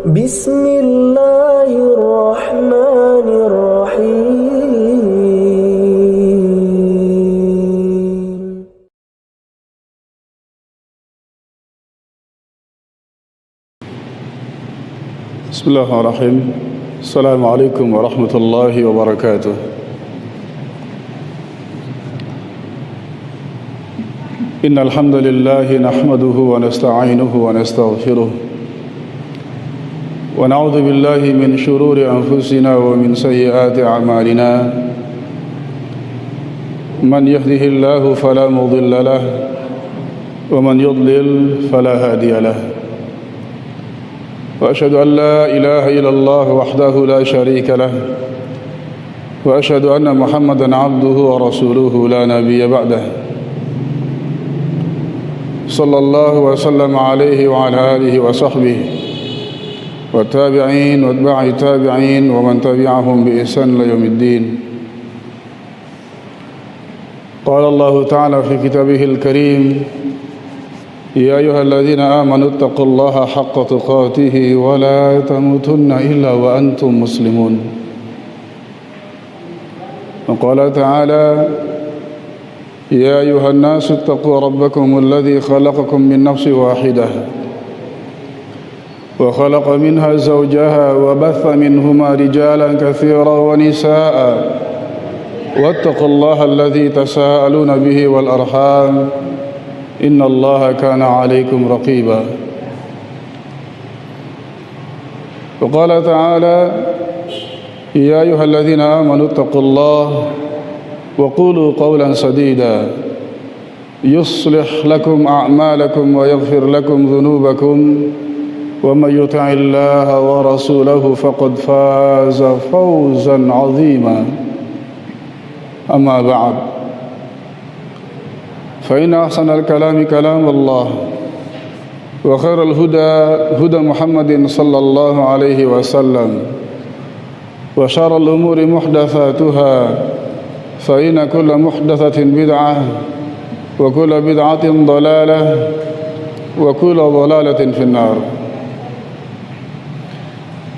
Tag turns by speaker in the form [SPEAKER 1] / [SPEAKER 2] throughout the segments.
[SPEAKER 1] بسم الله الرحمن الرحيم.
[SPEAKER 2] بسم الله الرحمن الرحيم. السلام عليكم ورحمة الله وبركاته. إن الحمد لله نحمده ونستعينه ونستغفره ونعوذ بالله من شرور أنفسنا ومن سيئات أعمالنا. من يهده الله فلا مضل له ومن يضلل فلا هادي له. وأشهد أن لا إله إلا الله وحده لا شريك له وأشهد أن محمدا عبده ورسوله لا نبي بعده. صلى الله وسلم عليه وعلى آله وصحبه والتابعين واتباع التابعين ومن تبعهم بإحسان إلى يوم الدين. قال الله تعالى في كتابه الكريم: يا أيها الذين آمنوا اتقوا الله حق تقاته ولا تموتن إلا وأنتم مسلمون. وقال تعالى: يا أيها الناس اتقوا ربكم الذي خلقكم من نفس واحدة وخلق منها زوجها وبث منهما رجالا كثيرا ونساء واتقوا الله الذي تساءلون به والأرحام إن الله كان عليكم رقيبا. وقال تعالى: يا أيها الذين آمنوا اتقوا الله وقولوا قولا سديدا يصلح لكم أعمالكم ويغفر لكم ذنوبكم ومن يطع الله ورسوله فقد فاز فوزا عظيما. أما بعد، فإن أحسن الكلام كلام الله وخير الهدى هدى محمد صلى الله عليه وسلم وشر الأمور محدثاتها فإن كل محدثة بدعة وكل بدعة ضلالة وكل ضلالة في النار.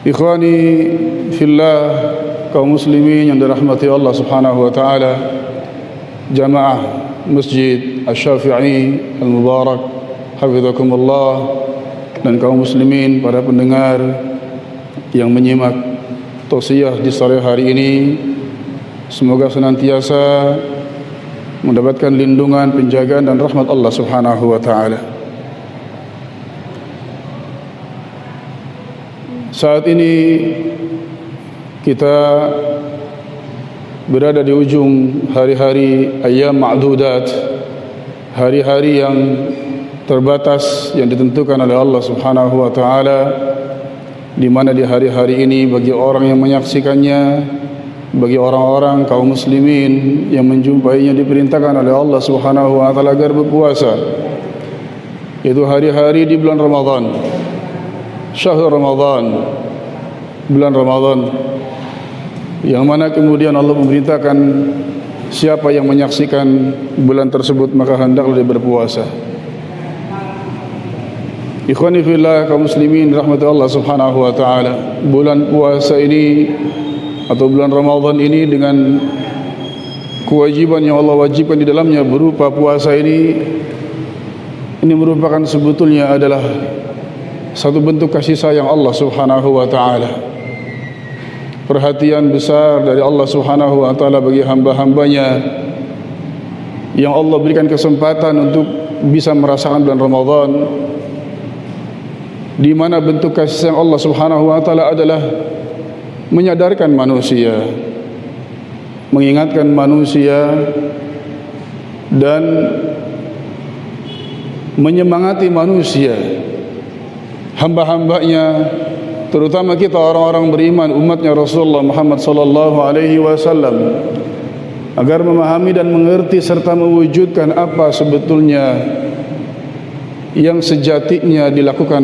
[SPEAKER 2] Ikhwani fillah, kaum muslimin yang dirahmati Allah Subhanahu wa taala, jamaah Masjid Asy-Syafi'i Al-Mubarak hafizakumullah, dan kaum muslimin para pendengar yang menyimak tausiah di sore hari ini, semoga senantiasa mendapatkan lindungan, penjagaan dan rahmat Allah Subhanahu wa taala. Saat ini kita berada di ujung hari-hari ayyam ma'dudat, hari-hari yang terbatas yang ditentukan oleh Allah Subhanahu wa taala, di mana di hari-hari ini bagi orang yang menyaksikannya, bagi orang-orang kaum muslimin yang menjumpainya, diperintahkan oleh Allah Subhanahu wa taala agar berpuasa. Itu hari-hari di bulan Ramadan, syahrul Ramadan, bulan Ramadan, yang mana kemudian Allah memerintahkan siapa yang menyaksikan bulan tersebut maka hendaklah dia berpuasa. Ikhwani fillah, kaum muslimin rahmati Allah Subhanahu wa taala, bulan puasa ini atau bulan Ramadan ini dengan kewajiban yang Allah wajibkan di dalamnya berupa puasa ini merupakan sebetulnya adalah satu bentuk kasih sayang Allah Subhanahu wa taala, perhatian besar dari Allah Subhanahu wa taala bagi hamba-hambanya yang Allah berikan kesempatan untuk bisa merasakan bulan Ramadan, di mana bentuk kasih sayang Allah Subhanahu wa taala adalah menyadarkan manusia, mengingatkan manusia dan menyemangati manusia, hamba-hambanya, terutama kita orang-orang beriman, umatnya Rasulullah Muhammad sallallahu alaihi wasallam, agar memahami dan mengerti serta mewujudkan apa sebetulnya yang sejatinya dilakukan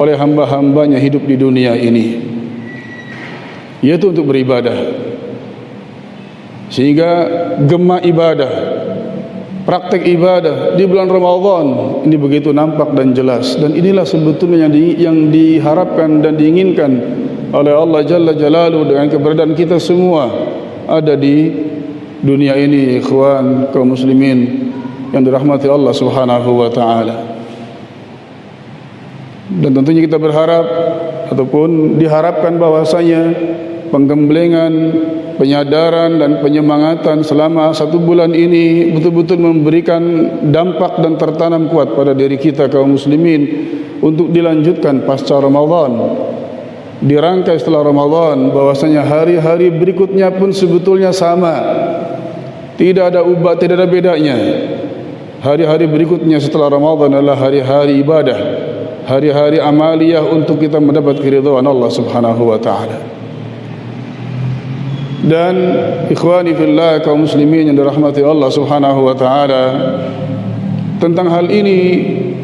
[SPEAKER 2] oleh hamba-hambanya hidup di dunia ini, yaitu untuk beribadah. Sehingga gema ibadah praktek ibadah di bulan Ramadan ini begitu nampak dan jelas, dan inilah sebetulnya yang diharapkan dan diinginkan oleh Allah Jalla Jalaluhu dengan keberadaan kita semua ada di dunia ini, ikhwan kaum muslimin yang dirahmati Allah Subhanahu wa taala. Dan tentunya kita berharap ataupun diharapkan bahwasanya penggemblengan, penyadaran dan penyemangatan selama 1 bulan ini betul-betul memberikan dampak dan tertanam kuat pada diri kita kaum muslimin untuk dilanjutkan pasca Ramadan, dirangkai setelah Ramadan, bahwasanya hari-hari berikutnya pun sebetulnya sama, tidak ada ubah, tidak ada bedanya. Hari-hari berikutnya setelah Ramadan adalah hari-hari ibadah, hari-hari amaliyah untuk kita mendapat keridhaan Allah Subhanahu wa taala. Dan ikhwani fillah kaum muslimin yang dirahmati Allah Subhanahu wa taala, tentang hal ini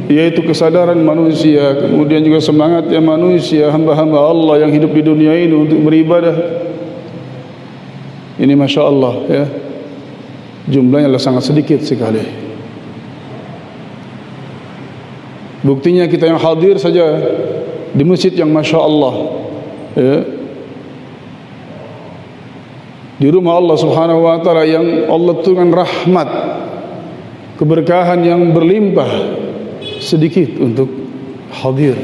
[SPEAKER 2] yaitu kesadaran manusia, kemudian juga semangatnya manusia, hamba-hamba Allah yang hidup di dunia ini untuk beribadah, ini Masya Allah ya, jumlahnya adalah sangat sedikit sekali. Buktinya kita yang hadir saja di masjid yang Masya Allah ya, di rumah Allah Subhanahu wa taala yang Allah turunkan rahmat, keberkahan yang berlimpah, sedikit untuk hadir.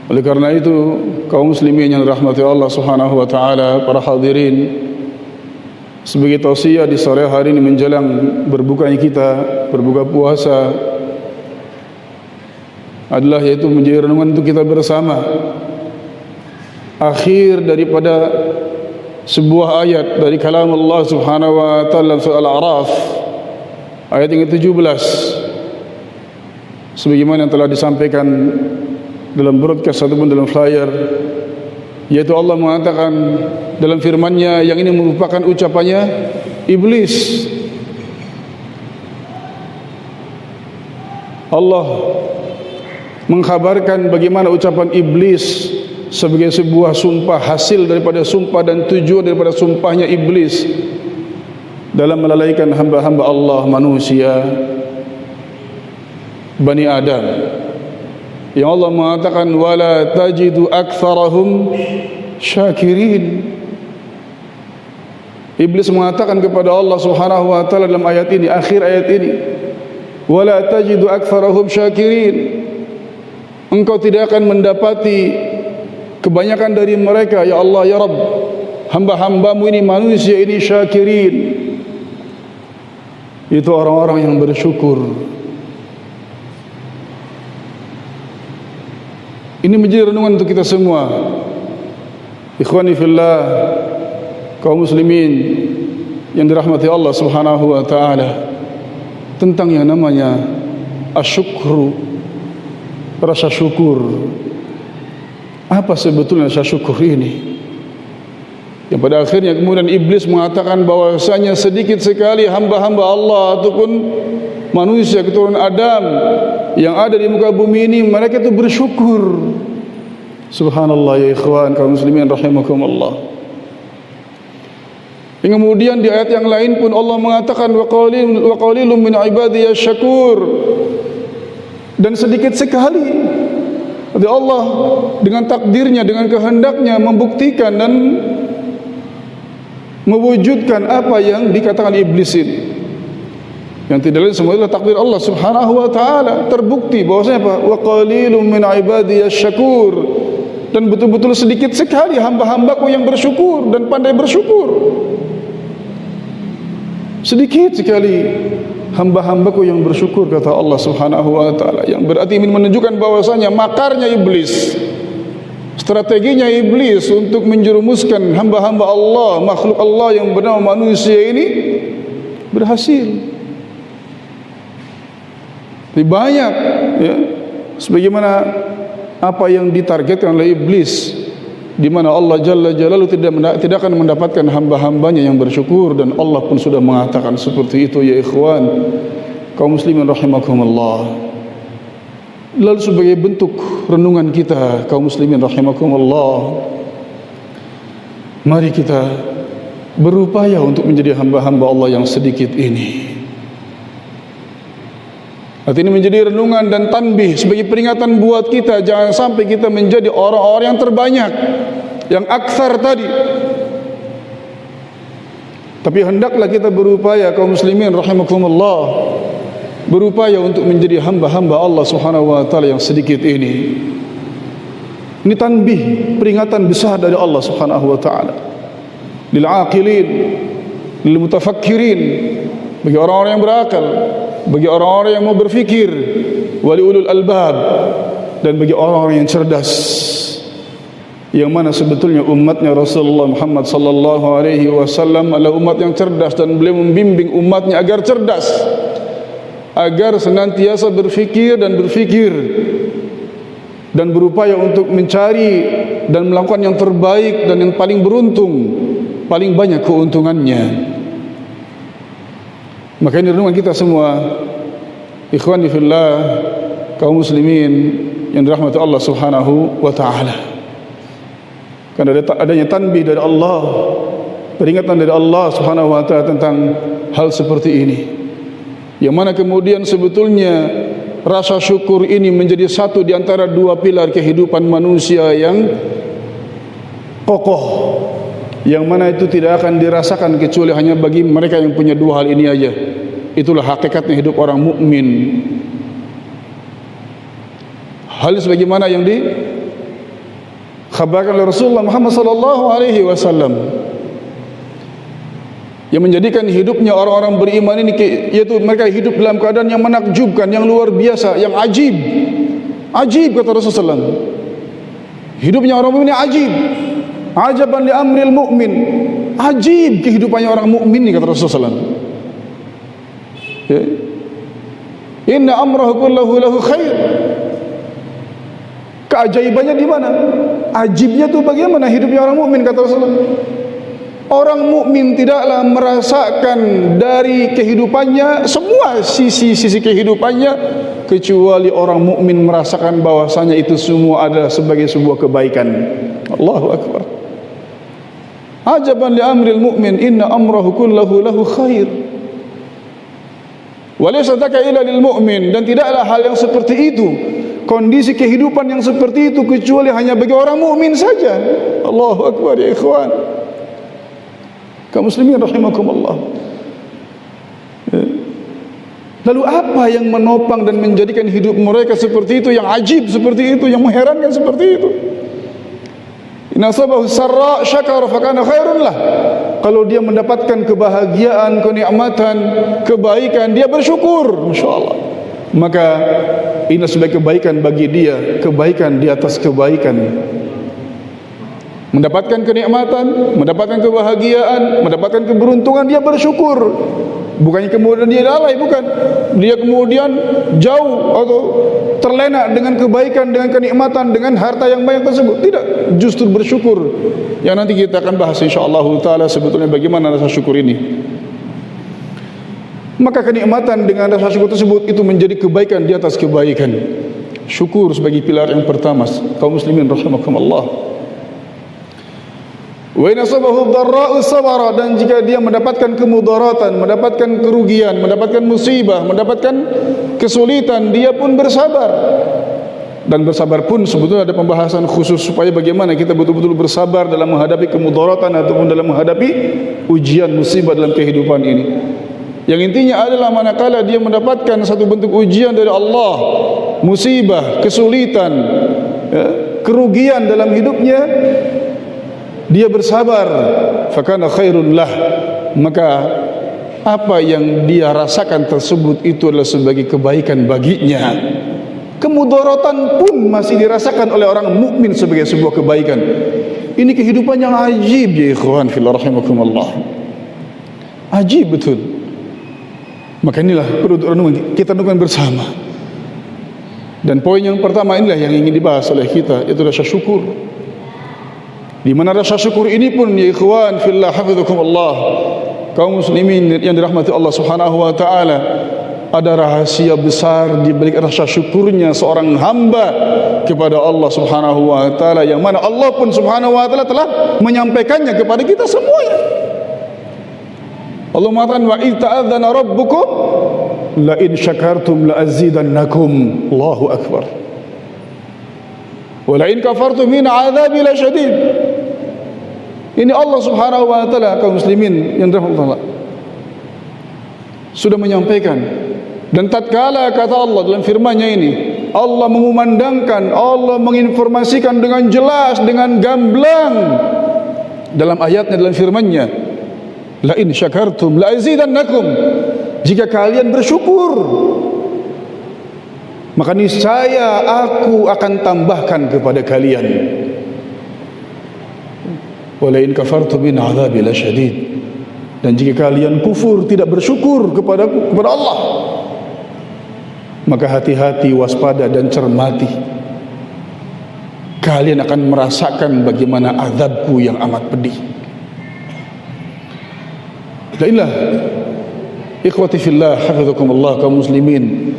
[SPEAKER 2] Oleh karena itu kaum muslimin yang dirahmati Allah Subhanahu wa taala, para hadirin, sebagai tausiah di sore hari ini menjelang berbukanya kita, berbuka puasa, adalah yaitu menjadi renungan untuk kita bersama. Akhir daripada sebuah ayat dari kalam Allah Subhanahu wa taala surah Al-A'raf ayat yang ke-17, sebagaimana yang telah disampaikan dalam broadcast ataupun dalam flyer, yaitu Allah mengatakan dalam firman-Nya yang ini merupakan ucapannya iblis. Allah mengkhabarkan bagaimana ucapan iblis sebagai sebuah sumpah, hasil daripada sumpah dan tujuan daripada sumpahnya iblis dalam melalaikan hamba-hamba Allah manusia, Bani Adam, yang Allah mengatakan wala tajidu aktsarahum syakirin. Iblis mengatakan kepada Allah Subhanahu wa taala dalam ayat ini, akhir ayat ini, wala tajidu aktsarahum syakirin, engkau tidak akan mendapati kebanyakan dari mereka ya Allah ya Rabb, hamba-hambamu ini manusia ini syakirin, itu orang-orang yang bersyukur. Ini menjadi renungan untuk kita semua, ikhwani fillah, kaum muslimin yang dirahmati Allah Subhanahu wa taala, tentang yang namanya asyukru, rasa syukur. Apa sebetulnya rasa syukur ini? Yang pada akhirnya kemudian iblis mengatakan bahwasanya sedikit sekali hamba-hamba Allah ataupun manusia keturunan Adam yang ada di muka bumi ini mereka itu bersyukur. Subhanallah ya ikhwan kaum muslimin rahimakumullah. Yang kemudian di ayat yang lain pun Allah mengatakan wa qalilun min ibadiyas syakur, dan sedikit sekali jadi Allah dengan takdirnya, dengan kehendaknya membuktikan dan mewujudkan apa yang dikatakan iblis ini, yang tidak lain semua adalah takdir Allah Subhanahu wa taala. Terbukti bahwasanya apa? Wa qalilun min ibadiyas syakur, dan betul-betul sedikit sekali hamba-hambaku yang bersyukur dan pandai bersyukur. Sedikit sekali hamba-hambaku yang bersyukur, kata Allah Subhanahu wa taala, yang berarti ini menunjukkan bahwasanya makarnya iblis, strateginya iblis untuk menjerumuskan hamba-hamba Allah, makhluk Allah yang bernama manusia ini berhasil. Lebih banyak ya, sebagaimana apa yang ditargetkan oleh iblis, di mana Allah Jalla Jalaluhu tidak akan mendapatkan hamba-hambanya yang bersyukur, dan Allah pun sudah mengatakan seperti itu ya ikhwan kaum muslimin rahimakumullah. Lalu sebagai bentuk renungan kita kaum muslimin rahimakumullah, mari kita berupaya untuk menjadi hamba-hamba Allah yang sedikit ini. Artinya ini menjadi renungan dan tanbih sebagai peringatan buat kita, jangan sampai kita menjadi orang-orang yang terbanyak, yang aktsar tadi. Tapi hendaklah kita berupaya, kaum muslimin rahimakumullah, berupaya untuk menjadi hamba-hamba Allah Subhanahu wa taala yang sedikit ini. Ini tanbih, peringatan besar dari Allah Subhanahu wa taala lil aqilin, lil mutafakkirin, bagi orang-orang yang berakal, bagi orang-orang yang mau berfikir, wali ulul albab, dan bagi orang-orang yang cerdas, yang mana sebetulnya umatnya Rasulullah Muhammad sallallahu alaihi wasallam adalah umat yang cerdas, dan beliau membimbing umatnya agar cerdas, agar senantiasa berfikir dan berupaya untuk mencari dan melakukan yang terbaik dan yang paling beruntung, paling banyak keuntungannya. Maka ini renungan kita semua, ikhwani fillah, kaum muslimin yang dirahmati Allah Subhanahu wa taala. Karena adanya tanbih dari Allah, peringatan dari Allah Subhanahu wa taala tentang hal seperti ini, yang mana kemudian sebetulnya rasa syukur ini menjadi satu di antara dua pilar kehidupan manusia yang kokoh, yang mana itu tidak akan dirasakan kecuali hanya bagi mereka yang punya dua hal ini aja. Itulah hakikatnya hidup orang mukmin. Hal sebagaimana yang dikhabarkan oleh Rasulullah Muhammad sallallahu alaihi wasallam, yang menjadikan hidupnya orang-orang beriman ini, yaitu mereka hidup dalam keadaan yang menakjubkan, yang luar biasa, yang ajib. Ajib, kata Rasulullah SAW. Hidupnya orang mukmin ini ajib. Ajaban li amril mu'min. Ajib kehidupannya orang mukmin ini, kata Rasulullah SAW. Ya. Inna amrahu kullahu lahu khair. Keajaibannya di mana? Ajibnya itu bagaimana hidupnya orang mukmin, kata Rasulullah. Orang mukmin tidaklah merasakan dari kehidupannya semua sisi-sisi kehidupannya, kecuali orang mukmin merasakan bahwasanya itu semua adalah sebagai sebuah kebaikan. Allahu akbar. Ajaban li amril mu'min, inna amrahu kullahu lahu khair. Wa laysa dzaka illa lil mu'min, dan tidaklah hal yang seperti itu, kondisi kehidupan yang seperti itu, kecuali hanya bagi orang mukmin saja. Allahu akbar ya ikhwan. Kaum muslimin rahimakumullah. Lalu apa yang menopang dan menjadikan hidup mereka seperti itu, yang ajib seperti itu, yang mengherankan seperti itu? Inna sabahu sarra syakara fakana khairun lah. Kalau dia mendapatkan kebahagiaan, kenikmatan, kebaikan, dia bersyukur, masyaallah, maka ini sebagai kebaikan bagi dia, kebaikan di atas kebaikan. Mendapatkan kenikmatan, mendapatkan kebahagiaan, mendapatkan keberuntungan, dia bersyukur. Bukannya kemudian dia lalai, bukan. Dia kemudian jauh atau terlena dengan kebaikan, dengan kenikmatan, dengan harta yang banyak tersebut. Tidak, justru bersyukur. Yang nanti kita akan bahas insyaallah taala sebetulnya bagaimana rasa syukur ini. Maka kenikmatan dengan rasa syukur tersebut itu menjadi kebaikan di atas kebaikan. Syukur sebagai pilar yang pertama, kaum muslimin rahimakumullah. Wa in asabahu dharra'u sabara, dan jika dia mendapatkan kemudaratan, mendapatkan kerugian, mendapatkan musibah, mendapatkan kesulitan, dia pun bersabar. Dan bersabar pun sebetulnya ada pembahasan khusus supaya bagaimana kita betul-betul bersabar dalam menghadapi kemudaratan ataupun dalam menghadapi ujian musibah dalam kehidupan ini. Yang intinya adalah manakala dia mendapatkan satu bentuk ujian dari Allah, musibah, kesulitan, ya, kerugian dalam hidupnya, dia bersabar, fakana khairun lah, maka apa yang dia rasakan tersebut itu adalah sebagai kebaikan baginya. Kemudaratan pun masih dirasakan oleh orang mukmin sebagai sebuah kebaikan. Ini kehidupan yang ajib ya ikhwan fillah rahimakumullah. Ajib betul. Maka inilah perlu kita renungkan bersama. Dan poin yang pertama inilah yang ingin dibahas oleh kita, itu rasa syukur. Di mana rasa syukur ini pun ya ikhwan fillah hafizakumullah, kaum muslimin yang dirahmati Allah Subhanahu wa taala, ada rahasia besar di balik rasa syukurnya seorang hamba kepada Allah Subhanahu wa taala, yang mana Allah pun Subhanahu wa taala telah menyampaikannya kepada kita semuanya. Allah mengatakan wa idh ta'adzana rabbukum la in syakartum la azidannakum. Allahu akbar. Wa la in kafartum min 'adzabi lasyadid. Ini Allah Subhanahu wa taala, kaum muslimin yang dirahmati Allah, sudah menyampaikan. Dan tatkala kata Allah dalam firman-Nya ini, Allah mengumandangkan, Allah menginformasikan dengan jelas, dengan gamblang dalam ayatnya, dalam firman-Nya, la in syakartum la azidannakum. Jika kalian bersyukur, maka niscaya aku akan tambahkan kepada kalian. Wa la in kafartum min 'adzabi lasyadid. Dan jika kalian kufur, tidak bersyukur kepada Allah, maka hati-hati, waspada dan cermati. Kalian akan merasakan bagaimana azabku yang amat pedih. Baiklah, ikhwati fillah, hafizakumullah, kaum muslimin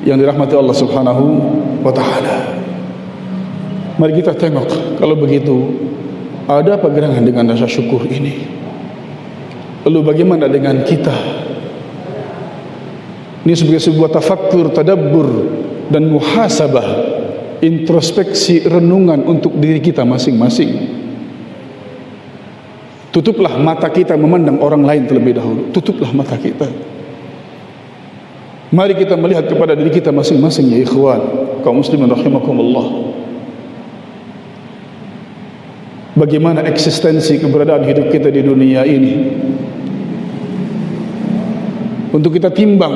[SPEAKER 2] yang dirahmati Allah Subhanahu wa taala. Mari kita tengok, kalau begitu ada apa gerangan dengan rasa syukur ini? Lalu bagaimana dengan kita? Ini sebagai sebuah tafakkur, tadabbur dan muhasabah, introspeksi, renungan untuk diri kita masing-masing. Tutuplah mata kita memandang orang lain terlebih dahulu. Tutuplah mata kita. Mari kita melihat kepada diri kita masing-masing, ya ikhwan, kaum muslimin rahimakumullah. Bagaimana eksistensi keberadaan hidup kita di dunia ini, untuk kita timbang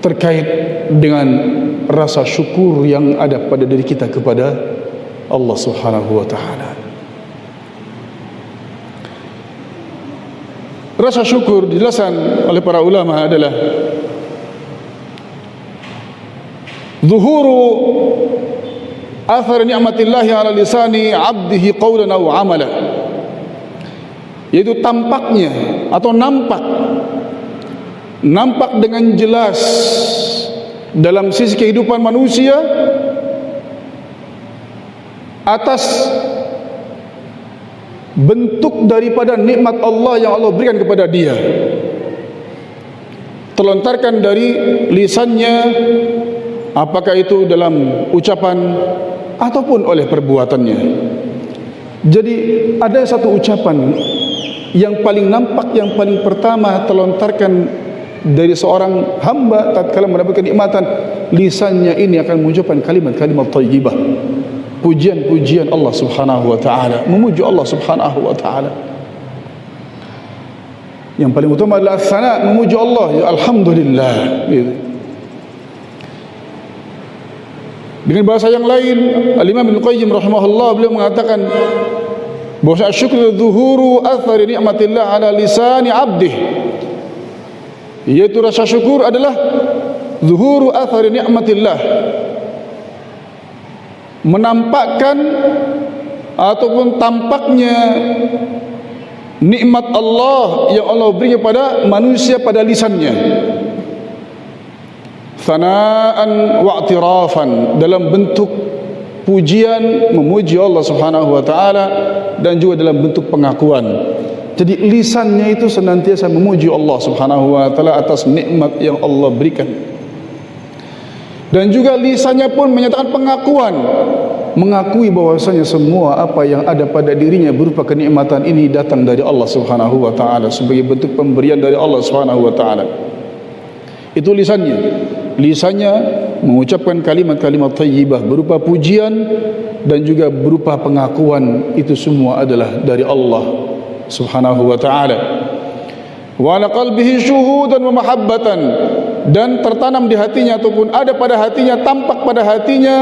[SPEAKER 2] terkait dengan rasa syukur yang ada pada diri kita kepada Allah Subhanahu wa taala. Rasa syukur dijelaskan oleh para ulama adalah zuhuru athar ni'matillahi ala lisani 'abdihi qawlan aw 'amala, yaitu tampaknya atau nampak dengan jelas dalam sisi kehidupan manusia atas bentuk daripada nikmat Allah yang Allah berikan kepada dia, terlontarkan dari lisannya, apakah itu dalam ucapan ataupun oleh perbuatannya. Jadi ada satu ucapan yang paling nampak, yang paling pertama terlontarkan dari seorang hamba tatkala mendapatkan nikmatan, lisannya ini akan mengucapkan kalimat-kalimat thayyibah, pujian-pujian Allah Subhanahu wa taala, memuji Allah Subhanahu wa taala. Yang paling utama adalah as-sana, memuji Allah, ya alhamdulillah. Dengan bahasa yang lain, Al-Imam Ibnu Qayyim rahimahullah, beliau mengatakan bahwa syukur zuhuru athari ni'matillah ala lisani 'abdih, yaitu rasa syukur adalah zuhuru athari ni'matillah, menampakkan ataupun tampaknya nikmat Allah yang Allah beri kepada manusia pada lisannya, sanaan wa i'tirafan, dalam bentuk pujian, memuji Allah Subhanahu wa taala, dan juga dalam bentuk pengakuan. Jadi lisannya itu senantiasa memuji Allah Subhanahu wa taala atas nikmat yang Allah berikan. Dan juga lisannya pun menyatakan pengakuan, mengakui bahwasanya semua apa yang ada pada dirinya berupa kenikmatan ini datang dari Allah Subhanahu wa taala, sebagai bentuk pemberian dari Allah Subhanahu wa taala. Itu lisannya. Lisannya mengucapkan kalimat-kalimat thayyibah berupa pujian dan juga berupa pengakuan, itu semua adalah dari Allah Subhanahu wa taala. Wa ala qalbihi syuhudan wa mahabbatan, dan tertanam di hatinya ataupun ada pada hatinya, tampak pada hatinya,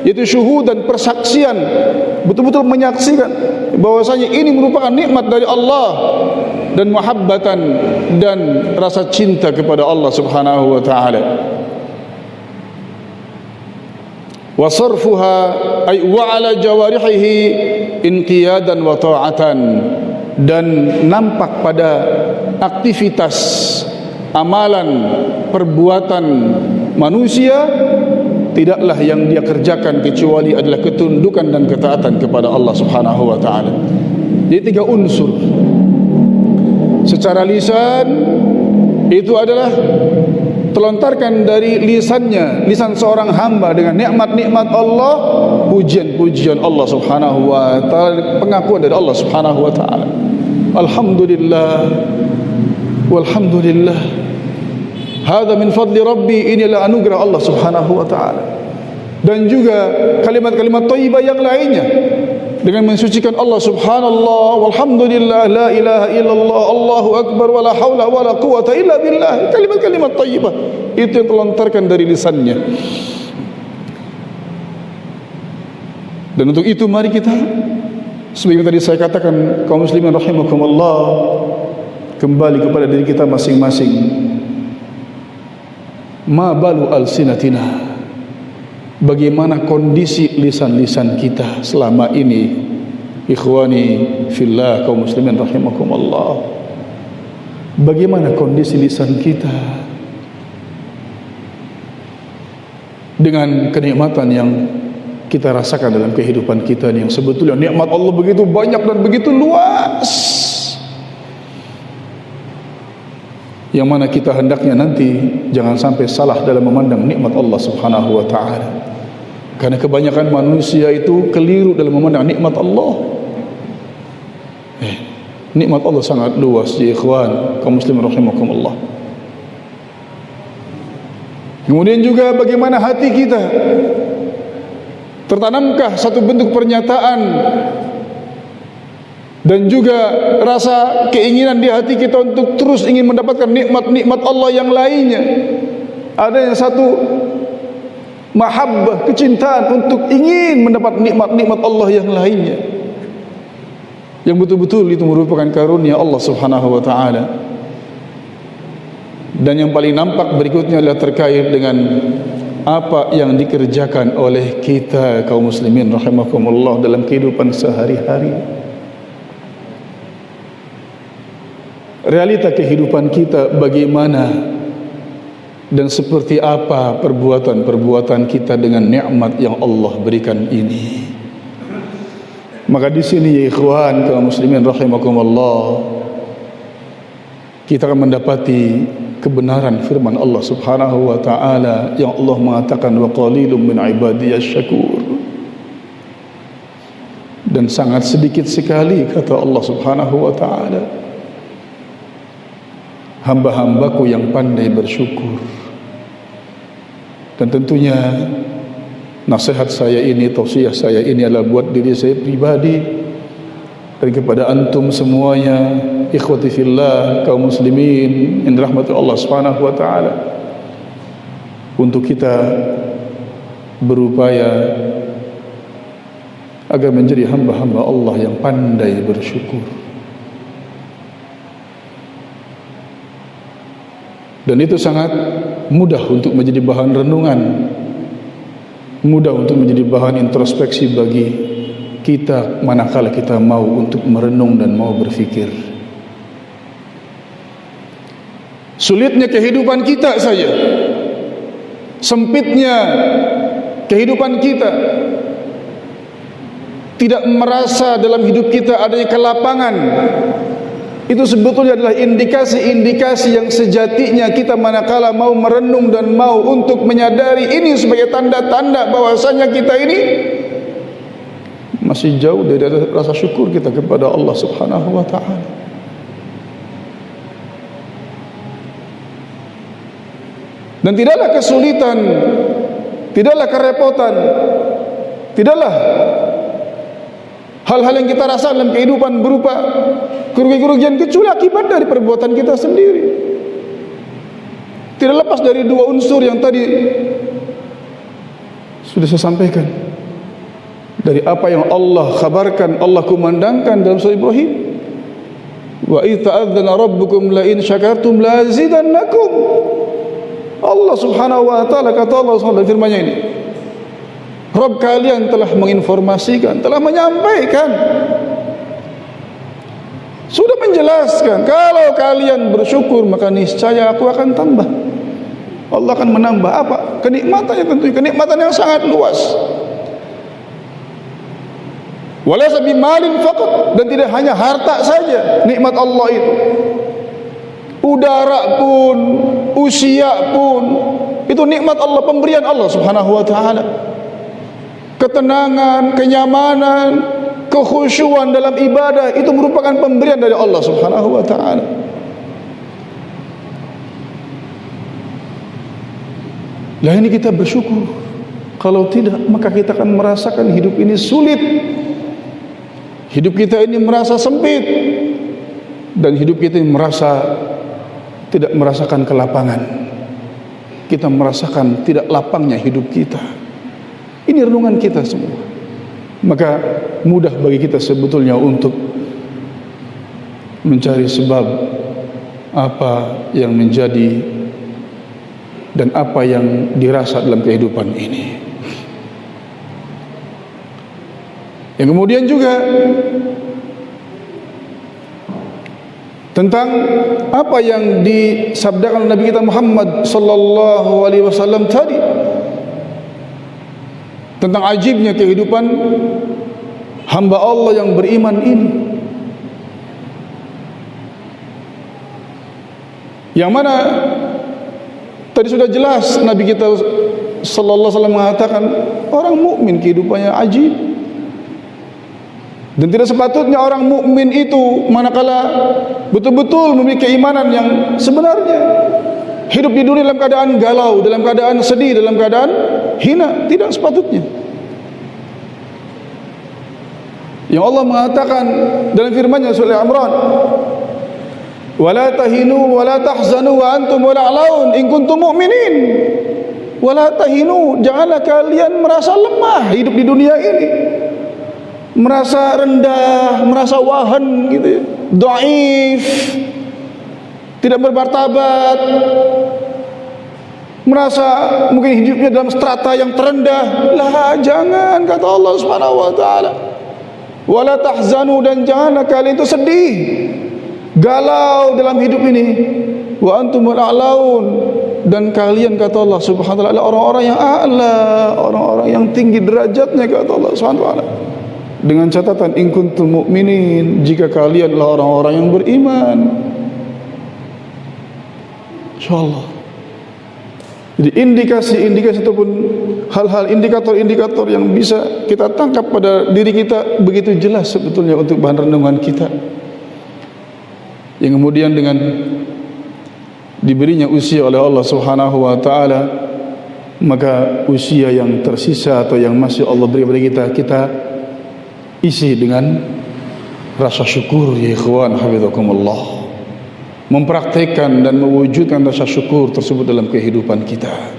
[SPEAKER 2] yaitu syuhud dan persaksian, betul-betul menyaksikan bahwasanya ini merupakan nikmat dari Allah, dan mahabbatan, dan rasa cinta kepada Allah Subhanahu wa taala. Wa sarfuha ay wa ala jawarihi inqiyadan wa ta'atan, dan nampak pada aktivitas, amalan, perbuatan manusia, tidaklah yang dia kerjakan kecuali adalah ketundukan dan ketaatan kepada Allah Subhanahu wa taala. Jadi tiga unsur. secara lisan itu adalah terlontarkan dari lisannya, lisan seorang hamba dengan nikmat-nikmat Allah, pujian-pujian Allah Subhanahu wa taala, pengakuan dari Allah Subhanahu wa taala. Alhamdulillah walhamdulillah, hadza min fadli rabbi, inilah anugerah Allah Subhanahu wa taala. Dan juga kalimat-kalimat thayyibah yang lainnya dengan mensucikan Allah, subhanallah walhamdulillah la ilaha illallah allahu akbar wala haula wala quwata illa billah. Kalimat-kalimat thayyibah itu yang terlontarkan dari lisannya. Dan untuk itu mari kita, seperti tadi saya katakan, kaum muslimin rahimakumullah, kembali kepada diri kita masing-masing. Ma balu alsinatina, bagaimana kondisi lisan-lisan kita selama ini? Ikhwani fillah, kaum muslimin rahimakumullah, bagaimana kondisi lisan kita dengan kenikmatan yang kita rasakan dalam kehidupan kita ini, yang sebetulnya nikmat Allah begitu banyak dan begitu luas, yang mana kita hendaknya nanti jangan sampai salah dalam memandang nikmat Allah Subhanahu wa taala. Karena kebanyakan manusia itu keliru dalam memandang nikmat Allah. Nikmat Allah sangat luas ya ikhwan, kaum muslimin rahimakumullah. Kemudian juga bagaimana hati kita, tertanamkah satu bentuk pernyataan dan juga rasa keinginan di hati kita untuk terus ingin mendapatkan nikmat-nikmat Allah yang lainnya. Ada yang satu mahabbah, kecintaan untuk ingin mendapat nikmat-nikmat Allah yang lainnya, yang betul-betul itu merupakan karunia Allah Subhanahu wa taala. Dan yang paling nampak berikutnya adalah terkait dengan apa yang dikerjakan oleh kita kaum muslimin rahimakumullah dalam kehidupan sehari-hari. Realita kehidupan kita bagaimana dan seperti apa perbuatan-perbuatan kita dengan nikmat yang Allah berikan ini. Maka di sini ya ikhwan kaum muslimin rahimakumullah, kita akan mendapati kebenaran firman Allah Subhanahu wa taala yang Allah mengatakan wa qalilum min ibadiyasy syakur. Dan sangat sedikit sekali kata Allah Subhanahu wa taala hamba-hambaku yang pandai bersyukur. Dan tentunya nasihat saya ini, tausiah saya ini adalah buat diri saya pribadi dan kepada antum semuanya, ikhwati fillah, kaum muslimin yang dirahmati Allah Subhanahu wa taala, untuk kita berupaya agar menjadi hamba-hamba Allah yang pandai bersyukur. Dan itu sangat mudah untuk menjadi bahan renungan, mudah untuk menjadi bahan introspeksi bagi kita manakala kita mau untuk merenung dan mau berfikir. Sulitnya kehidupan kita saja, sempitnya kehidupan kita, tidak merasa dalam hidup kita adanya kelapangan, itu sebetulnya adalah indikasi-indikasi yang sejatinya kita manakala mau merenung dan mau untuk menyadari ini sebagai tanda-tanda bahwasanya kita ini masih jauh dari rasa syukur kita kepada Allah Subhanahu wa taala. Dan tidaklah kesulitan, tidaklah kerepotan, tidaklah hal-hal yang kita rasa dalam kehidupan berupa kerugian-kerugian kecuali akibat dari perbuatan kita sendiri. Tidak lepas dari dua unsur yang tadi sudah saya sampaikan, dari apa yang Allah khabarkan, Allah kumandangkan dalam surah Ibrahim, wa idz ta'adzana rabbukum la in syakartum la azidannakum. Allah Subhanahu wa taala, kata Allah Subhanahu firman-Nya ini, Rabb kalian telah menginformasikan, telah menyampaikan, sudah menjelaskan, kalau kalian bersyukur maka niscaya aku akan tambah. Allah akan menambah apa? Kenikmatannya, tentu kenikmatan yang sangat luas. Walaysa bimalin faqat, dan tidak hanya harta saja nikmat Allah itu. udara pun, usia pun, itu nikmat Allah, pemberian Allah Subhanahu wa taala. Ketenangan, kenyamanan, kekhusyuan dalam ibadah itu merupakan pemberian dari Allah Subhanahu wa taala. Lah ini kita bersyukur. Kalau tidak, maka kita akan merasakan hidup ini sulit. Hidup kita ini merasa sempit, dan hidup kita ini tidak merasakan kelapangan. Kita merasakan tidak lapangnya hidup kita. Ini renungan kita semua. Maka mudah bagi kita sebetulnya untuk mencari sebab apa yang menjadi dan apa yang dirasa dalam kehidupan ini. Yang kemudian juga tentang apa yang disabdakan Nabi kita Muhammad sallallahu alaihi wasallam tadi, tentang ajibnya kehidupan hamba Allah yang beriman ini, yang mana tadi sudah jelas Nabi kita sallallahu alaihi wasallam mengatakan orang mukmin kehidupannya ajib. Dan tidak sepatutnya orang mukmin itu manakala betul-betul memiliki keimanan yang sebenarnya hidup di dunia dalam keadaan galau, dalam keadaan sedih, dalam keadaan hina. Tidak sepatutnya. Yang Allah mengatakan dalam firman-Nya surah Al-Imran, "Wala tahinu wala tahzanu wa antum wala'laun in kuntum mu'minin." Wala tahinu, janganlah kalian merasa lemah hidup di dunia ini, merasa rendah, merasa wahan gitu ya, dhaif, tidak bermartabat, merasa mungkin hidupnya dalam strata yang terendah. Lah jangan, kata Allah Subhanahu wa taala. Wala tahzanu, dan janganlah kalian itu sedih, galau dalam hidup ini. Wa antumul a'laun, dan kalian, kata Allah Subhanahu wa taala, orang-orang yang a'la, orang-orang yang tinggi derajatnya, kata Allah Subhanahu wa taala. Dengan catatan in kuntum mu'minin, jika kalianlah orang-orang yang beriman. InsyaAllah. Jadi indikasi-indikasi ataupun hal-hal indikator-indikator yang bisa kita tangkap pada diri kita begitu jelas sebetulnya untuk bahan renungan kita. Yang kemudian dengan diberinya usia oleh Allah Subhanahu wa taala, maka usia yang tersisa atau yang masih Allah beri kepada kita, kita isi dengan rasa syukur, ya ikhwan hafizakumullah. Mempraktikkan dan mewujudkan rasa syukur tersebut dalam kehidupan kita,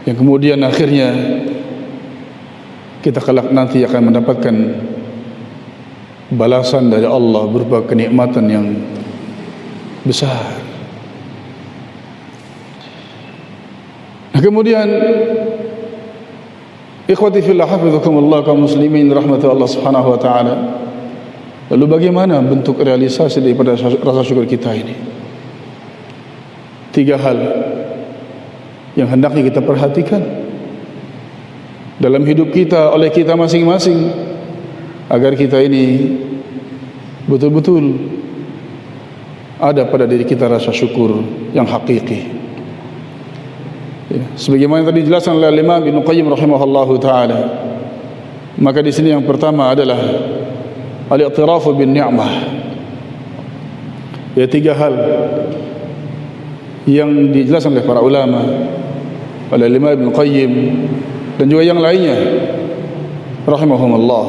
[SPEAKER 2] yang kemudian akhirnya kita kelak nanti akan mendapatkan balasan dari Allah berupa kenikmatan yang besar. Nah, kemudian ikhwati fillah hafizakumullah, kaum muslimin rahmati Allah Subhanahu wa taala, lalu bagaimana bentuk realisasi daripada rasa syukur kita ini? 3 hal yang hendaknya kita perhatikan dalam hidup kita oleh kita masing-masing, agar kita ini betul-betul ada pada diri kita rasa syukur yang hakiki. Ya, sebagaimana tadi dijelaskan oleh Imam Ibnu Qayyim rahimahullahu taala, maka di sini yang pertama adalah al-i'tirafu bin ni'mah. Ya, 3 hal yang dijelaskan oleh para ulama, oleh Imam Ibnu Qayyim dan juga yang lainnya rahimahumullah.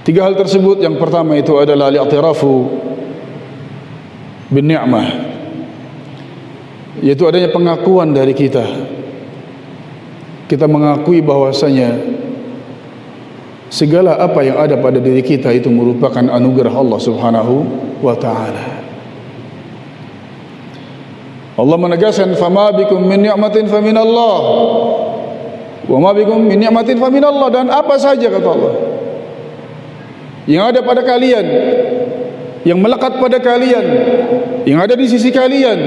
[SPEAKER 2] 3 hal tersebut, yang pertama itu adalah al-i'tirafu bin ni'mah, yaitu adanya pengakuan dari kita. Kita mengakui bahwasanya segala apa yang ada pada diri kita itu merupakan anugerah Allah Subhanahu wa taala. Allah menegaskan, fama bikum min ni'matin faminallah wa ma bikum min ni'matin faminallah, dan apa saja, kata Allah, yang ada pada kalian, yang melekat pada kalian, yang ada di sisi kalian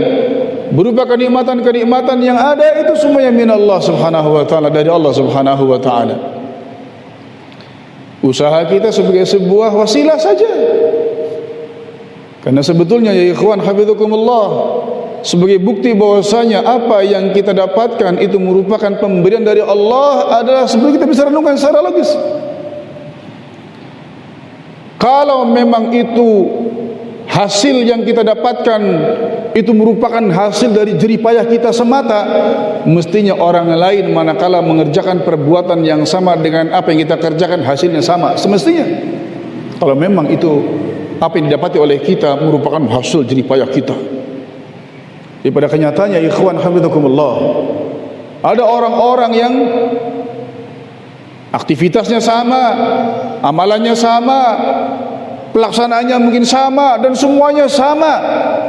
[SPEAKER 2] berupa kenikmatan-kenikmatan yang ada, itu semuanya min Allah Subhanahu wa taala, dari Allah Subhanahu wa taala. Usaha kita sebagai sebuah wasilah saja. Karena sebetulnya ya ikhwan hafizakumullah, sebagai bukti bahwasanya apa yang kita dapatkan itu merupakan pemberian dari Allah adalah sebenarnya kita bisa renungkan secara logis. Kalau memang itu hasil yang kita dapatkan itu merupakan hasil dari jerih payah kita semata, mestinya orang lain manakala mengerjakan perbuatan yang sama dengan apa yang kita kerjakan hasilnya sama semestinya. Kalau memang itu apa yang didapati oleh kita merupakan hasil jerih payah kita. Pada kenyataannya ikhwan hafizakumullah, ada orang-orang yang aktivitasnya sama, amalannya sama, pelaksanaannya mungkin sama, dan semuanya sama,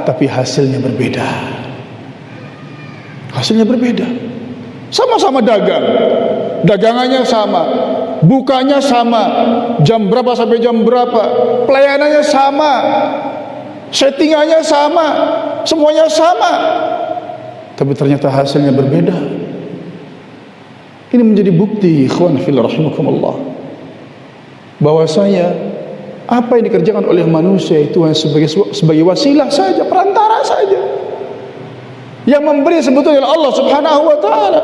[SPEAKER 2] tapi hasilnya berbeda. Hasilnya berbeda. Sama-sama dagang, dagangannya sama, bukanya sama, jam berapa sampai jam berapa, pelayanannya sama, settingannya sama, semuanya sama, tapi ternyata hasilnya berbeda. Ini menjadi bukti ikhwan fillah rahimakumullah, bahwasanya apa yang dikerjakan oleh manusia itu hanya sebagai wasilah saja, perantara saja. Yang memberi sebetulnya adalah Allah Subhanahu wa taala.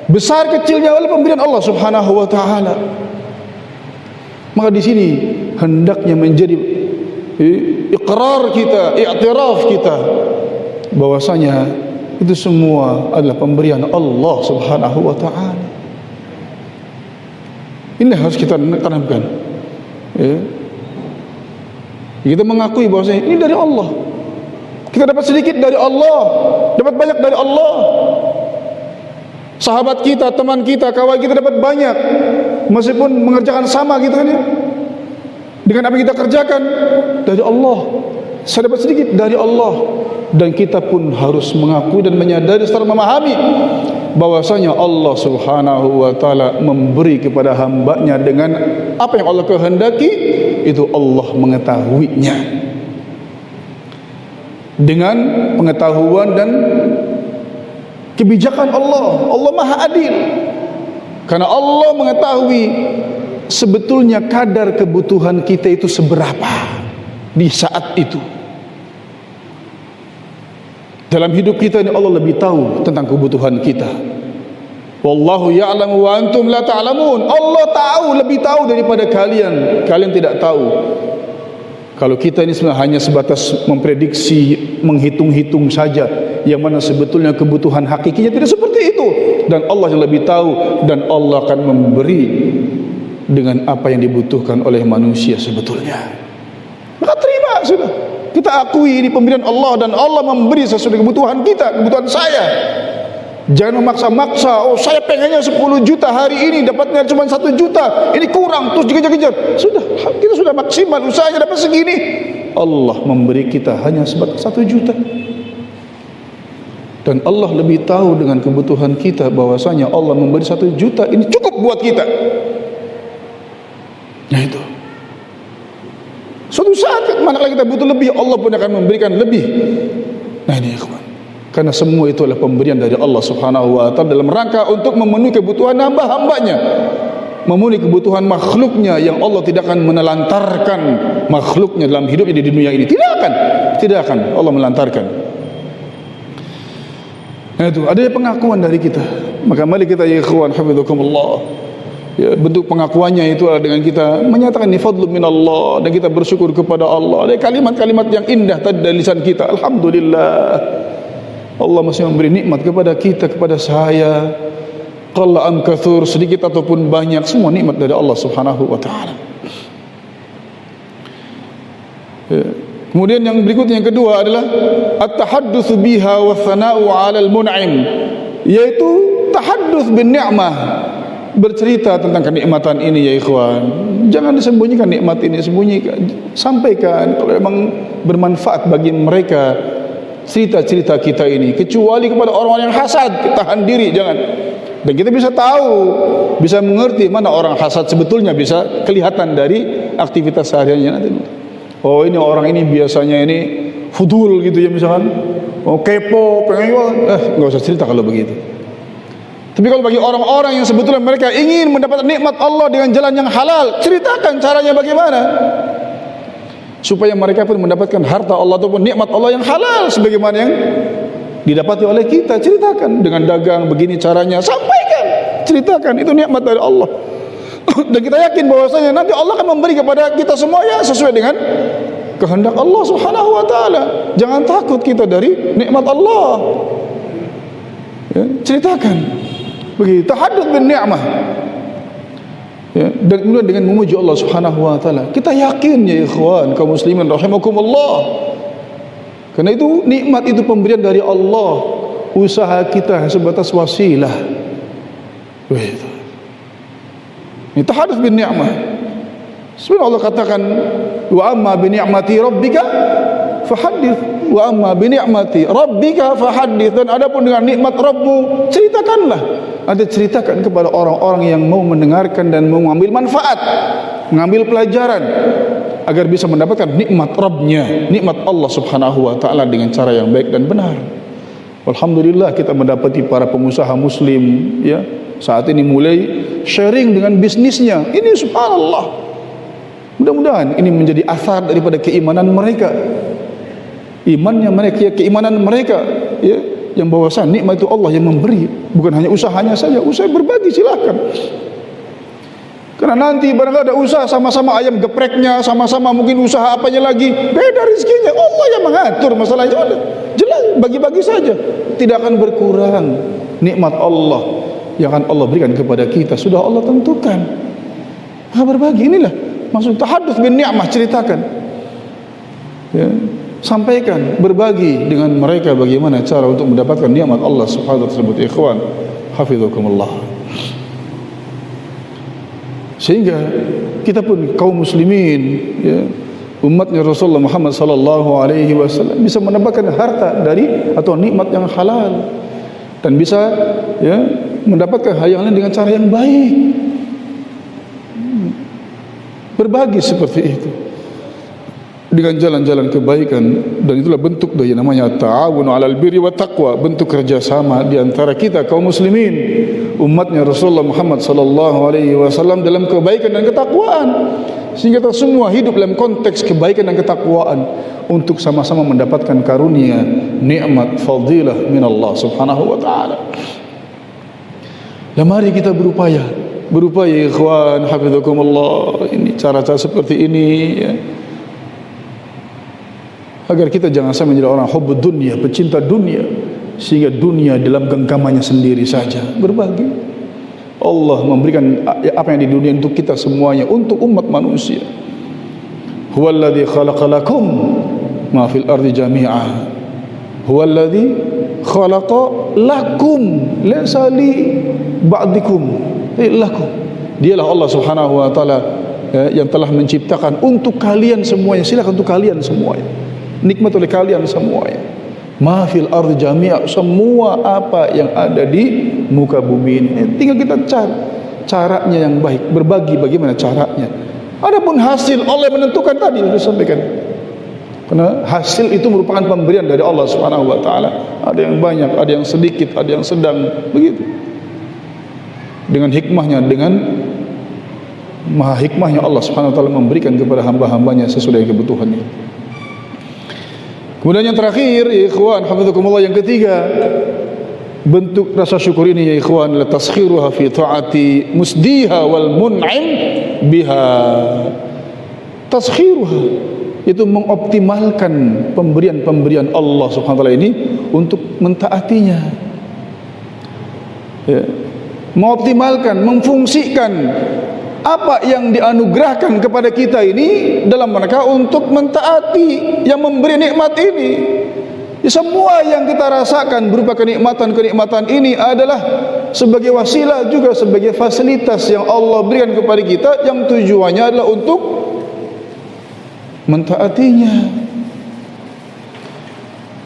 [SPEAKER 2] Besar kecilnya adalah pemberian Allah Subhanahu wa taala. Maka di sini hendaknya menjadi iqrar kita, i'tiraf kita bahwasanya itu semua adalah pemberian Allah Subhanahu wa taala. Ini harus kita tanamkan. Ya. Kita mengakui bahwasanya ini dari Allah. Kita dapat sedikit dari Allah, dapat banyak dari Allah. Sahabat kita, teman kita, kawan kita dapat banyak, meskipun mengerjakan sama gitu kan ya. Dengan apa yang kita kerjakan dari Allah. Saya dapat sedikit dari Allah, dan kita pun harus mengakui dan menyadari serta memahami bahwasanya Allah Subhanahu wa taala memberi kepada hambanya dengan apa yang Allah kehendaki, itu Allah mengetahuinya. Dengan pengetahuan dan kebijakan Allah, Allah Maha Adil. Karena Allah mengetahui sebetulnya kadar kebutuhan kita itu seberapa di saat itu. Dalam hidup kita ini Allah lebih tahu tentang kebutuhan kita. Wallahu ya'lamu wa antum la ta'lamun. Allah tahu, lebih tahu daripada kalian. Kalian tidak tahu. Kalau kita ini sebenarnya hanya sebatas memprediksi, menghitung-hitung saja, yang mana sebetulnya kebutuhan hakikinya tidak seperti itu. Dan Allah yang lebih tahu, dan Allah akan memberi dengan apa yang dibutuhkan oleh manusia sebetulnya. Maka terima sudah. Kita akui ini pemberian Allah, dan Allah memberi sesuai kebutuhan kita, kebutuhan saya. Jangan memaksa-maksa. Oh, saya pengennya 10 juta hari ini, dapatnya cuma 1 juta. Ini kurang, terus dikejar-kejar. Sudah, kita sudah maksimal, usahanya dapat segini. Allah memberi kita hanya sebatas 1 juta. Dan Allah lebih tahu dengan kebutuhan kita, bahwasanya Allah memberi 1 juta ini cukup buat kita. Nah itu. Suatu saat manakala kita butuh lebih, Allah pun akan memberikan lebih. Nah ini ikhwan, karena semua itu adalah pemberian dari Allah Subhanahu wa taala dalam rangka untuk memenuhi kebutuhan hamba-hambanya, memenuhi kebutuhan makhluknya, yang Allah tidak akan menelantarkan makhluknya dalam hidupnya di dunia ini. Tidak akan Allah melantarkan. Nah itu ada pengakuan dari kita. Maka mari kita ya ikhwan hafizakumullah, ya, bentuk pengakuannya itu adalah dengan kita menyatakan ini fadlu minallah, dan kita bersyukur kepada Allah. Ada kalimat-kalimat yang indah tadi dari lisan kita. Alhamdulillah, Allah masih memberi nikmat kepada kita, kepada saya. Qalla am katsur, sedikit ataupun banyak, semua nikmat dari Allah Subhanahu wa taala. Ya. Kemudian yang berikutnya, yang kedua adalah at-tahaddutsu biha wa thana'u 'alal mun'im, yaitu tahadduts bin ni'mah, bercerita tentang kenikmatan ini ya ikhwan. Jangan disembunyikan nikmat ini, sembunyikan, sampaikan kalau memang bermanfaat bagi mereka cerita-cerita kita ini, kecuali kepada orang-orang yang hasad, tahan diri, jangan. Dan kita bisa tahu, bisa mengerti mana orang hasad sebetulnya, bisa kelihatan dari aktivitas sehariannya nanti. Oh, ini orang ini biasanya ini fudul gitu ya misalkan. Oh, kepo, pengen enggak usah cerita kalau begitu. Tapi kalau bagi orang-orang yang sebetulnya mereka ingin mendapat nikmat Allah dengan jalan yang halal, ceritakan caranya bagaimana supaya mereka pun mendapatkan harta Allah ataupun nikmat Allah yang halal sebagaimana yang didapati oleh kita. Ceritakan dengan dagang begini caranya, sampaikan, ceritakan, itu nikmat dari Allah. Dan kita yakin bahwasanya nanti Allah akan memberi kepada kita semuanya sesuai dengan kehendak Allah Subhanahu wa taala. Jangan takut kita dari nikmat Allah. Ya, ceritakan. Begitu tahadduts bin ni'mah. Ya, dan kemudian dengan memuji Allah Subhanahu wa taala. Kita yakin ya ikhwan kaum muslimin rahimakumullah. Karena itu nikmat itu pemberian dari Allah. Usaha kita sebatas wasilah. Begitu. Ini tahadduts bin ni'mah. Sebenarnya Allah katakan wa amma bi ni'mati rabbika fahaddits, wa amma bi ni'mati rabbika fahaddits, dan adapun dengan nikmat Rabbmu ceritakanlah. Ada ceritakan kepada orang-orang yang mau mendengarkan dan mau mengambil manfaat, mengambil pelajaran agar bisa mendapatkan nikmat Rabbnya, nikmat Allah Subhanahu wa taala dengan cara yang baik dan benar. Alhamdulillah kita mendapati para pengusaha muslim ya saat ini mulai sharing dengan bisnisnya. Ini subhanallah. Mudah-mudahan ini menjadi asar daripada keimanan mereka, imannya mereka, keimanan mereka, ya, yang bahwasanya nikmat itu Allah yang memberi, bukan hanya usahanya saja. Usaha berbagi silahkan. Karena nanti barangkali ada usaha sama-sama ayam gepreknya, sama-sama mungkin usaha apanya lagi, beda rezekinya. Allah yang mengatur masalahnya. Udah jelas, bagi-bagi saja, tidak akan berkurang nikmat Allah yang akan Allah berikan kepada kita. Sudah Allah tentukan. Maka berbagi, inilah maksud tahadduts bin ni'mah, ceritakan, ya, sampaikan, berbagi dengan mereka bagaimana cara untuk mendapatkan nikmat Allah Subhanahu wa taala. Ikhwan hafizakumullah. Sehingga kita pun kaum muslimin ya, umatnya Rasulullah Muhammad sallallahu alaihi wasallam bisa mendapatkan harta dari atau nikmat yang halal dan bisa ya mendapatkan hal yang lain dengan cara yang baik. Berbagi seperti itu dengan jalan-jalan kebaikan, dan itulah bentuk dari namanya ta'awun 'alal birri wat taqwa, bentuk kerjasama di antara kita kaum muslimin umatnya Rasulullah Muhammad sallallahu alaihi wasallam dalam kebaikan dan ketakwaan, sehingga kita semua hidup dalam konteks kebaikan dan ketakwaan untuk sama-sama mendapatkan karunia, nikmat, fadilah min Allah Subhanahu wa taala. Dan mari kita berupaya ikhwan hafizakumullah, ini cara-cara seperti ini ya, agar kita jangan sampai menjadi orang hubbud dunya, pecinta dunia, sehingga dunia dalam genggamannya sendiri saja. Berbagi, Allah memberikan apa yang di dunia untuk kita semuanya, untuk umat manusia. Huwallazi khalaqalakum ma fil ardi jami'a, huwallazi khalaqa lakum laysa li ba'dikum lakum. Dialah Allah Subhanahu wa taala yang telah menciptakan untuk kalian semuanya. Silakan untuk kalian semuanya, nikmat oleh kalian semuanya. Ma fil ardi jami'a, semua apa yang ada di muka bumi ini. Tinggal kita cari caranya yang baik, berbagi bagaimana caranya. Adapun hasil Allah menentukan, tadi sudah sampaikan. Karena hasil itu merupakan pemberian dari Allah Subhanahu wa taala. Ada yang banyak, ada yang sedikit, ada yang sedang, begitu. Dengan hikmahnya, dengan maha hikmahnya Allah Subhanahu wa taala memberikan kepada hamba-hambanya sesuai dengan kebutuhannya. Kemudian yang terakhir ya ikhwan hafizakumullah, yang ketiga bentuk rasa syukur ini ya ikhwan, la taskhiruha fi taati musdiha wal mun'im biha. Taskhiruha itu mengoptimalkan pemberian-pemberian Allah Subhanahu wa taala ini untuk mentaatinya. Ya. Mengoptimalkan, memfungsikan apa yang dianugerahkan kepada kita ini dalam rangka untuk mentaati yang memberi nikmat ini. Ya, semua yang kita rasakan berupa kenikmatan-kenikmatan ini adalah sebagai wasilah juga sebagai fasilitas yang Allah berikan kepada kita, yang tujuannya adalah untuk mentaatinya.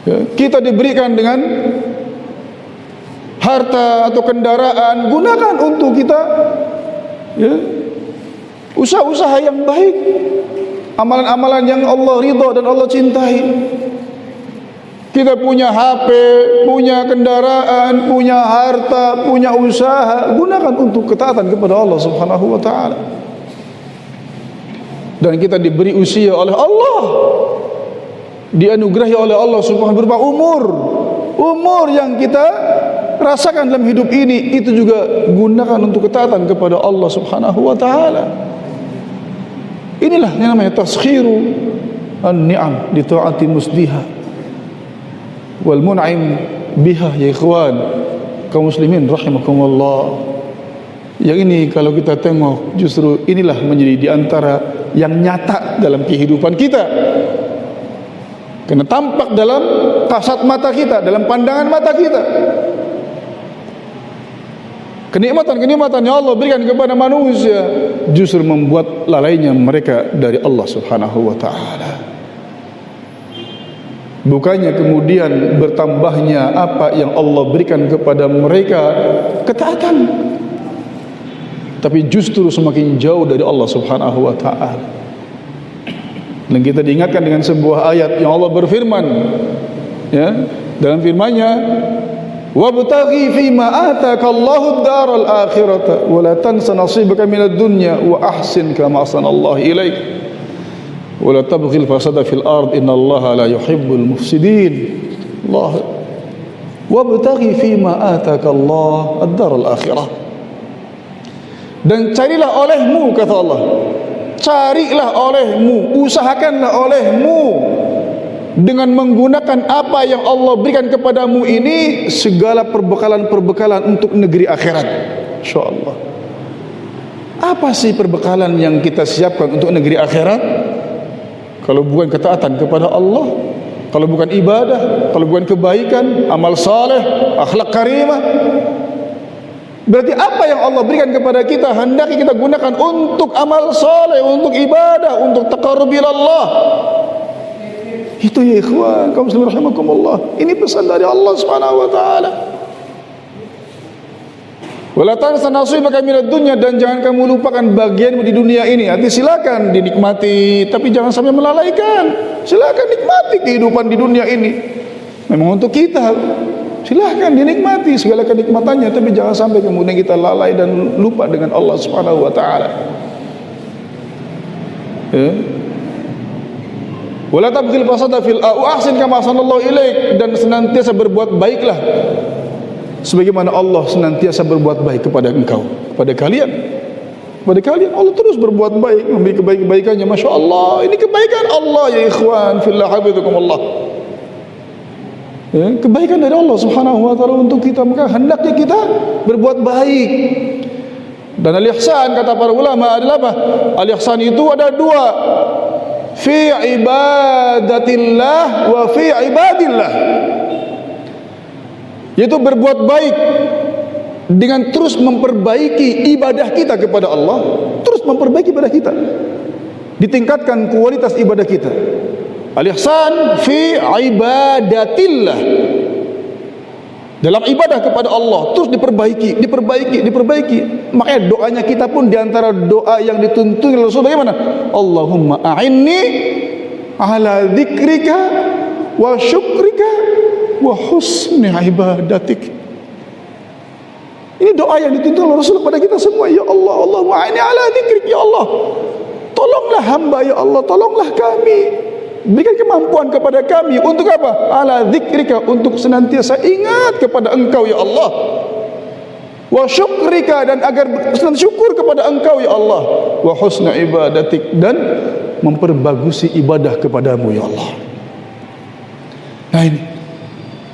[SPEAKER 2] Ya, kita diberikan dengan harta atau kendaraan, gunakan untuk kita ya, usaha-usaha yang baik, amalan-amalan yang Allah ridha dan Allah cintai. Kita punya HP, punya kendaraan, punya harta, punya usaha, gunakan untuk ketaatan kepada Allah Subhanahu wa taala. Dan kita diberi usia oleh Allah, dianugerahi oleh Allah Subhanahu berupa umur yang kita rasakan dalam hidup ini, itu juga gunakan untuk ketaatan kepada Allah Subhanahu wa taala. Inilah yang namanya taskhiru an-ni'am li ta'ati musliha wal mun'im biha, ya ikhwan kaum muslimin rahimakumullah. Yang ini kalau kita tengok, justru inilah menjadi di antara yang nyata dalam kehidupan kita, karena tampak dalam kasat mata kita, dalam pandangan mata kita. Kenikmatan-kenikmatan yang Allah berikan kepada manusia justru membuat lalainya mereka dari Allah Subhanahu wa taala. Bukannya kemudian bertambahnya apa yang Allah berikan kepada mereka, ketaatan, tapi justru semakin jauh dari Allah Subhanahu wa taala. Dan kita diingatkan dengan sebuah ayat yang Allah berfirman, ya, dalam firman-Nya, wabtaghi fima ataka Allahu ad-daral akhirata wa la tansa nasibaka minad dunya wa ahsin kama ahsanallahu ilaik wa la tabghil fasada fil ard innallaha la yuhibbul mufsidin. Allah, wabtaghi fima ataka Allah ad-daral akhirah, dan carilah olehmu, kata Allah, carilah olehmu, usahakanlah olehmu dengan menggunakan apa yang Allah berikan kepadamu ini, segala perbekalan-perbekalan untuk negeri akhirat, insyaallah. Apa sih perbekalan yang kita siapkan untuk negeri akhirat? Kalau bukan ketaatan kepada Allah, kalau bukan ibadah, kalau bukan kebaikan, amal saleh, akhlak karimah, berarti apa yang Allah berikan kepada kita hendaknya kita gunakan untuk amal saleh, untuk ibadah, untuk taqarrub ila Allah. Itu ya ikhwan kaum muslimin rahimakumullah. Ini pesan dari Allah Subhanahu wa taala. Wala tansa nasibaka minad dunya, dan jangan kamu lupakan bagianmu di dunia ini. Arti silakan dinikmati, tapi jangan sampai melalaikan. Silakan nikmati kehidupan di dunia ini. Memang untuk kita, silakan dinikmati segala kenikmatannya, tapi jangan sampai kemudian kita lalai dan lupa dengan Allah Subhanahu wa taala. Ya. Wala tabghil fasada fil ahsin kama ahsanallahu ilaik, dan senantiasa berbuat baiklah sebagaimana Allah senantiasa berbuat baik kepada engkau, kepada kalian. Allah terus berbuat baik, memberi kebaikan-kebaikannya. Masya Allah, ini kebaikan Allah ya ikhwan fillah habibakumullah, ya, kebaikan dari Allah Subhanahu wa taala untuk kita. Maka hendaknya kita berbuat baik. Dan al-ihsan, kata para ulama, adalah apa? Al-ihsan itu ada dua, fi ibadatillah wa fi ibadillah, yaitu berbuat baik dengan terus memperbaiki ibadah kita kepada Allah, terus memperbaiki ibadah kita, ditingkatkan kualitas ibadah kita. Al-ihsan fi ibadatillah, dalam ibadah kepada Allah terus diperbaiki. Makanya doanya kita pun diantara doa yang dituntut oleh Rasul bagaimana? Allahumma a'inni ala dzikrika wa syukrika wa husni ibadatik. Ini doa yang dituntut oleh Rasul kepada kita semua. Ya Allah, Allahumma a'inni ala dzikrik, ya Allah, tolonglah hamba, ya Allah, tolonglah kami, berikan kemampuan kepada kami untuk apa? Ala dzikrika, untuk senantiasa ingat kepada engkau ya Allah. Wa syukrika, dan agar senantiasa syukur kepada engkau ya Allah. Wa husna ibadatik, dan memperbagusi ibadah kepadamu ya Allah. Nah ini.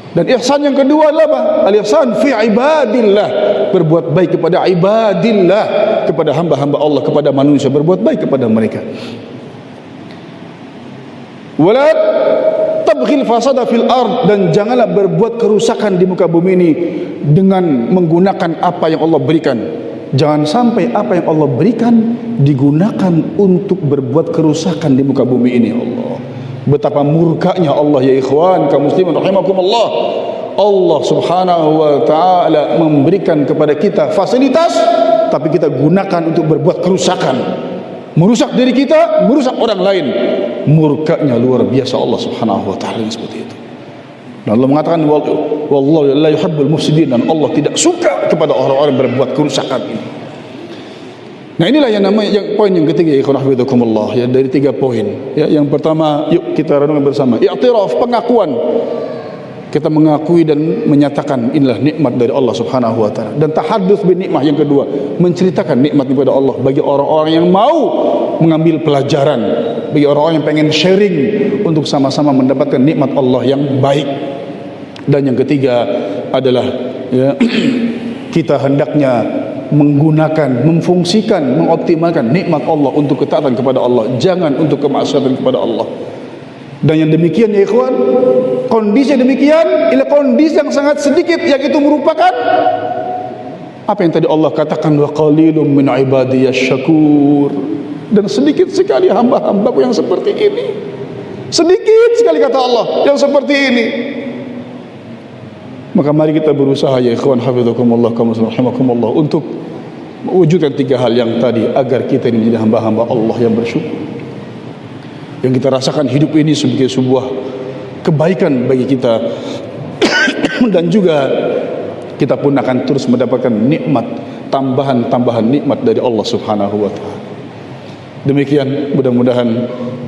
[SPEAKER 2] Dan ihsan yang kedua adalah apa? Al-ihsan fi ibadillah, berbuat baik kepada ibadillah, kepada hamba-hamba Allah, kepada manusia, berbuat baik kepada mereka. Wala tabghil fasada fil ard, dan janganlah berbuat kerusakan di muka bumi ini dengan menggunakan apa yang Allah berikan. Jangan sampai apa yang Allah berikan digunakan untuk berbuat kerusakan di muka bumi ini. Allah, betapa murkanya Allah ya ikhwan kaum muslimin rahimakumullah. Allah Subhanahu wa taala memberikan kepada kita fasilitas, tapi kita gunakan untuk berbuat kerusakan, merusak diri kita, merusak orang lain. Murkanya luar biasa Allah Subhanahu wa taala seperti itu. Allah mengatakan wallahu la yuhibbul mufsidin, dan Allah tidak suka kepada orang-orang yang berbuat kerusakan ini. Nah, inilah yang namanya poin yang ketiga, ikhwan hafizakumullah, ya, dari 3 poin. Ya, yang pertama, yuk kita renungkan bersama. I'tiraf, pengakuan. Kita mengakui dan menyatakan inilah nikmat dari Allah Subhanahu wa taala. Dan tahadduts bi nikmah, yang kedua, menceritakan nikmat daripada Allah bagi orang-orang yang mau mengambil pelajaran, bagi orang-orang yang pengen sharing untuk sama-sama mendapatkan nikmat Allah yang baik. Dan yang ketiga adalah, ya, kita hendaknya menggunakan, memfungsikan, mengoptimalkan nikmat Allah untuk ketaatan kepada Allah, jangan untuk kemaksiatan kepada Allah. Dan yang demikian, ya ikhwan, kondisi demikian ialah kondisi yang sangat sedikit, yang itu merupakan apa yang tadi Allah katakan, wa qalilum min ibadiyasy syakur. Dan sedikit sekali hamba-hambaku yang seperti ini, sedikit sekali kata Allah yang seperti ini. Maka mari kita berusaha, ya ikhwan hafizakumullah rahimakumullah, untuk mewujudkan 3 hal yang tadi, agar kita ini menjadi hamba-hamba Allah yang bersyukur, yang kita rasakan hidup ini sebagai sebuah kebaikan bagi kita dan juga kita pun akan terus mendapatkan nikmat, tambahan nikmat dari Allah Subhanahu wa taala. Demikian, mudah-mudahan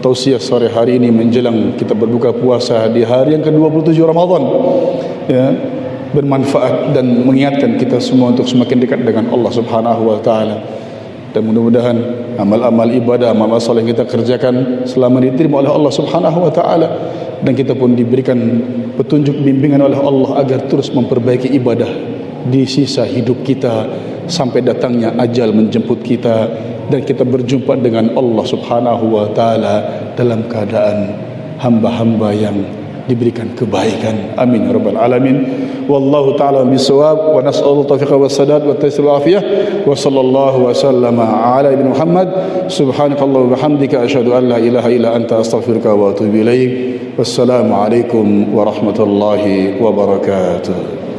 [SPEAKER 2] tausiah sore hari ini menjelang kita berbuka puasa di hari yang ke-27 Ramadan, ya, bermanfaat dan mengingatkan kita semua untuk semakin dekat dengan Allah Subhanahu wa taala. Dan mudah-mudahan amal-amal ibadah, amal-amal saleh yang kita kerjakan selama diterima oleh Allah Subhanahu wa taala, dan kita pun diberikan petunjuk bimbingan oleh Allah agar terus memperbaiki ibadah di sisa hidup kita sampai datangnya ajal menjemput kita dan kita berjumpa dengan Allah Subhanahu wa taala dalam keadaan hamba-hamba yang diberikan kebaikan. Amin ya rabbal alamin. Wallahu taala bisawab, wa nas'alullah taufiq was sadad wa taysir al afiyah, wa sallallahu wa sallama ala ibn Muhammad. Subhanakallah wa bihamdika, asyhadu an la ilaha illa anta, astaghfiruka wa atubu ilaik. Wassalamu alaikum warahmatullahi wabarakatuh.